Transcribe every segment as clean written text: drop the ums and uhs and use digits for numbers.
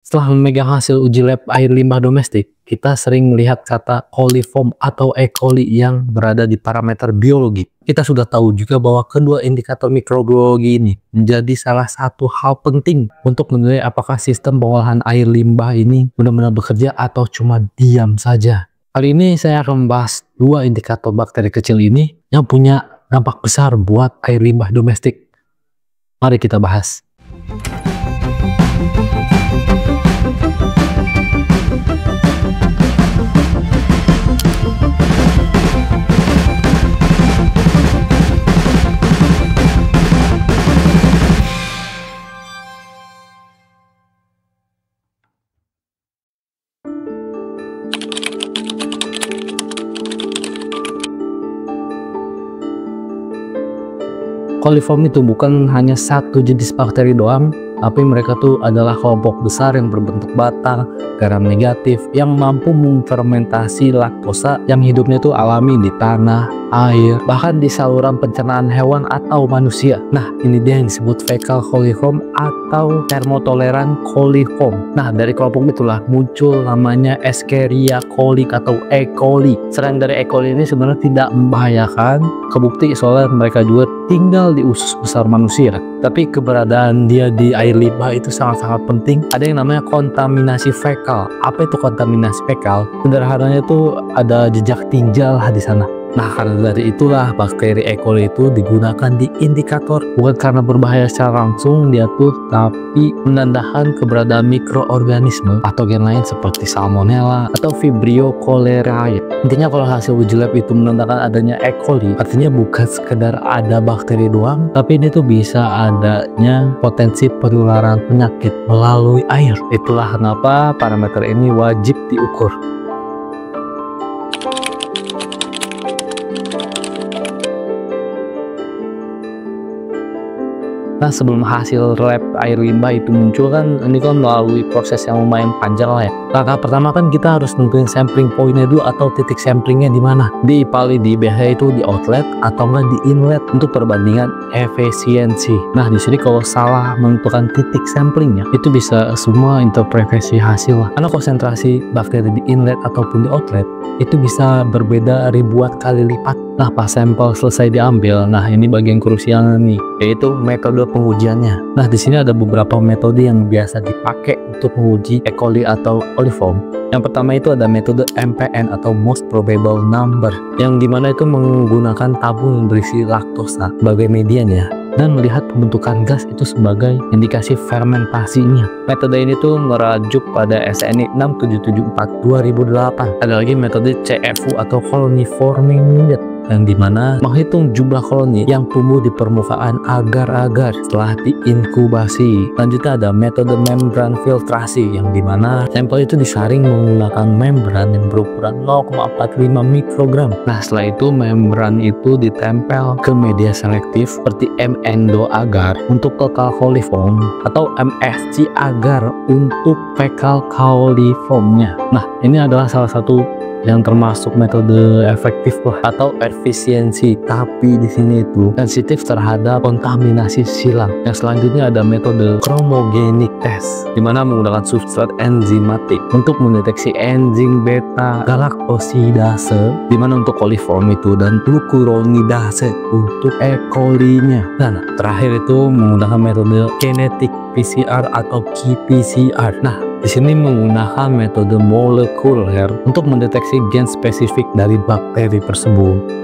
Setelah memegang hasil uji lab air limbah domestik, kita sering melihat kata coliform atau E. coli yang berada di parameter biologi. Kita sudah tahu juga bahwa kedua indikator mikrobiologi ini menjadi salah satu hal penting untuk menilai apakah sistem pengolahan air limbah ini benar-benar bekerja atau cuma diam saja. Kali ini saya akan membahas dua indikator bakteri kecil ini yang punya dampak besar buat air limbah domestik. Mari kita bahas. Coliform itu bukan hanya satu jenis bakteri doang, tapi mereka tuh adalah kelompok besar yang berbentuk batang, garam negatif, yang mampu memfermentasi laktosa yang hidupnya tuh alami di tanah, air, bahkan di saluran pencernaan hewan atau manusia. Nah, ini dia yang disebut fecal coliform atau thermotoleran coliform. Nah, dari kelompok itulah muncul namanya Escherichia coli atau E. coli. Selain dari E. coli ini sebenarnya tidak membahayakan, kebukti soalnya mereka juga tinggal di usus besar manusia. Tapi keberadaan dia di air limbah itu sangat-sangat penting. Ada yang namanya kontaminasi fekal. Apa itu kontaminasi fekal? Sederhananya itu ada jejak tinjal di sana. Nah, karena dari itulah bakteri E. coli itu digunakan di indikator, bukan karena berbahaya secara langsung dia tuh, tapi menandakan keberadaan mikroorganisme patogen lain seperti salmonella atau vibrio cholerae. Intinya kalau hasil uji lab itu menandakan adanya E. coli, artinya bukan sekedar ada bakteri doang, tapi ini tuh bisa adanya potensi penularan penyakit melalui air. Itulah kenapa parameter ini wajib diukur. Nah, sebelum hasil lab air limbah itu muncul kan, ini kan melalui proses yang lumayan panjang lah ya. Langkah pertama kan kita harus nentuin sampling pointnya dulu atau titik samplingnya di mana. Di IPALI di biasanya itu di outlet atau enggak di inlet untuk perbandingan efisiensi. Nah, di sini kalau salah menentukan titik samplingnya itu bisa semua interpretasi hasil lah. Karena konsentrasi bakteri di inlet ataupun di outlet itu bisa berbeda ribuan kali lipat. Nah, pas sampel selesai diambil, nah ini bagian krusial nih, yaitu metode pengujiannya. Nah, di sini ada beberapa metode yang biasa dipakai untuk menguji E. coli atau coliform. Yang pertama itu ada metode MPN atau Most Probable Number, yang dimana itu menggunakan tabung berisi laktosa sebagai medianya dan melihat pembentukan gas itu sebagai indikasi fermentasinya. Metode ini tuh merujuk pada SNI 67742 2008. Ada lagi metode CFU atau Colony Forming Unit, yang dimana menghitung jumlah koloni yang tumbuh di permukaan agar-agar setelah diinkubasi. Selanjutnya ada metode membran filtrasi, yang dimana sampel itu disaring menggunakan membran yang berukuran 0,45 mikrogram. Nah, setelah itu membran itu ditempel ke media selektif seperti M-endo agar untuk fecal coliform atau MSC agar untuk fecal coliformnya. Nah, ini adalah salah satu yang termasuk metode efektif atau efisiensi, tapi di sini itu sensitif terhadap kontaminasi silang. Yang selanjutnya ada metode chromogenik test, dimana menggunakan substrat enzimatik untuk mendeteksi enzim beta galaktosidase, dimana untuk coliform itu, dan glucuronidase untuk E. coli-nya. Dan terakhir itu menggunakan metode kinetic PCR atau qPCR. Nah, di sini menggunakan metode molekuler untuk mendeteksi gen spesifik dari bakteri tersebut.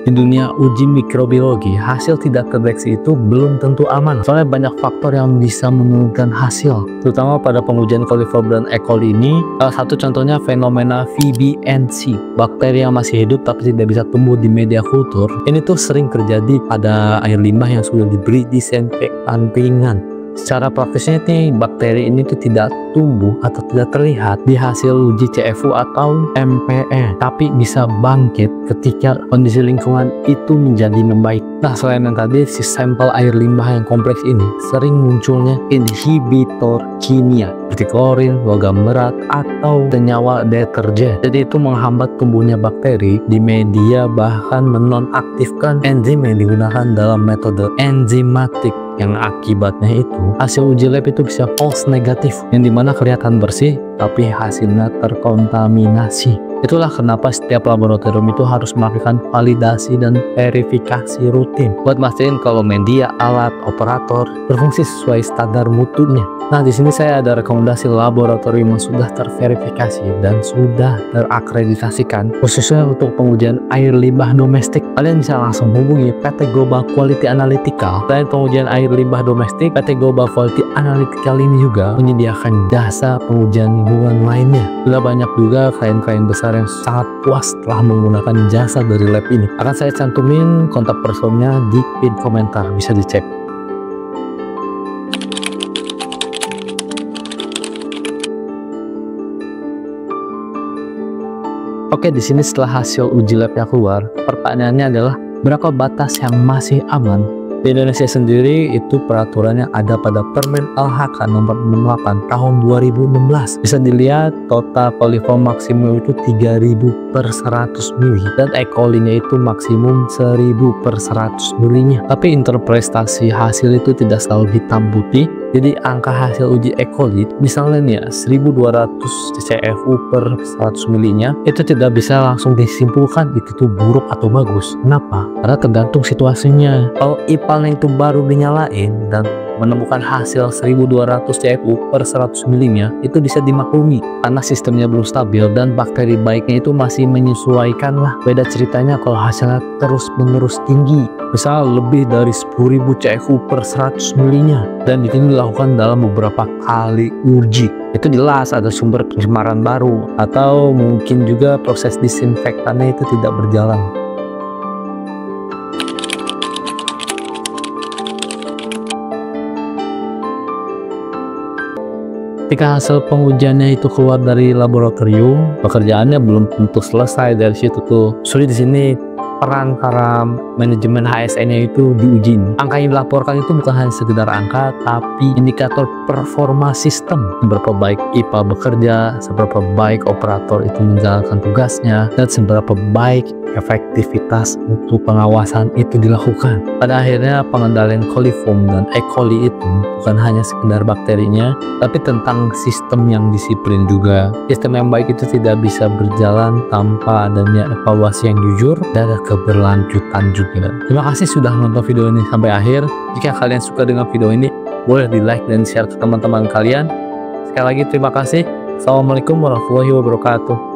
Di dunia uji mikrobiologi, hasil tidak terdeteksi itu belum tentu aman. Soalnya banyak faktor yang bisa menurunkan hasil, terutama pada pengujian coliform dan E. coli ini. Salah satu contohnya fenomena VBNC, bakteri yang masih hidup tapi tidak bisa tumbuh di media kultur. Ini tuh sering terjadi pada air limbah yang sudah diberi disinfektan ringan. Secara praktisnya nih, bakteri ini tuh tidak tumbuh atau tidak terlihat di hasil uji CFU atau MPE, tapi bisa bangkit ketika kondisi lingkungan itu menjadi membaik. Nah, selain yang tadi, si sampel air limbah yang kompleks ini sering munculnya inhibitor kimia seperti klorin, logam berat, atau senyawa deterjen. Jadi itu menghambat tumbuhnya bakteri di media, bahkan menonaktifkan enzim yang digunakan dalam metode enzimatik, yang akibatnya itu hasil uji lab itu bisa false negatif, yang dimana kelihatan bersih tapi hasilnya terkontaminasi. Itulah kenapa setiap laboratorium itu harus melakukan validasi dan verifikasi rutin buat mastiin kalau media, alat, operator berfungsi sesuai standar mutunya. Nah, di sini saya ada rekomendasi laboratorium yang sudah terverifikasi dan sudah terakreditasikan khususnya untuk pengujian air limbah domestik. Kalian bisa langsung hubungi PT Global Quality Analytical. Selain pengujian air limbah domestik, PT Global Quality Analytical ini juga menyediakan jasa pengujian lingkungan lainnya. Sudah banyak juga klien-klien besar yang sangat puas telah menggunakan jasa dari lab ini. Akan saya cantumin kontak personnya di pin komentar, bisa dicek. Oke, di sini setelah hasil uji labnya keluar, pertanyaannya adalah berapa batas yang masih aman? Di Indonesia sendiri itu peraturannya ada pada Permen LHK nomor 68 tahun 2016. Bisa dilihat total koliform maksimum itu 3000 per 100 mili dan E. coli-nya itu maksimum 1000 per 100 milinya. Tapi interpretasi hasil itu tidak selalu hitam putih. Jadi angka hasil uji E. coli misalnya nih ya 1200 CFU per 100 milinya itu tidak bisa langsung disimpulkan itu buruk atau bagus. Kenapa? Karena tergantung situasinya. Kalau ipalnya itu baru dinyalain dan menemukan hasil 1200 CFU per 100 milinya, itu bisa dimaklumi karena sistemnya belum stabil dan bakteri baiknya itu masih menyesuaikan lah. Beda ceritanya kalau hasilnya terus menerus tinggi, misal lebih dari 10.000 CFU per 100 milinya, dan itu dilakukan dalam beberapa kali uji. Itu jelas ada sumber pencemaran baru atau mungkin juga proses disinfektannya itu tidak berjalan. Ketika hasil pengujiannya itu keluar dari laboratorium, pekerjaannya belum tentu selesai dari situ tuh. Sulit di sini peran para manajemen HSN-nya itu diuji. Angka yang dilaporkan itu bukan hanya sekedar angka, tapi indikator performa sistem. Seberapa baik IPA bekerja, seberapa baik operator itu menjalankan tugasnya, dan seberapa baik efektivitas untuk pengawasan itu dilakukan. Pada akhirnya pengendalian coliform dan E. coli itu bukan hanya sekedar bakterinya, tapi tentang sistem yang disiplin juga. Sistem yang baik itu tidak bisa berjalan tanpa adanya evaluasi yang jujur dan keberlanjutan juga. Terima kasih sudah nonton video ini sampai akhir. Jika kalian suka dengan video ini, boleh di like dan share ke teman-teman kalian. Sekali lagi terima kasih. Assalamualaikum warahmatullahi wabarakatuh.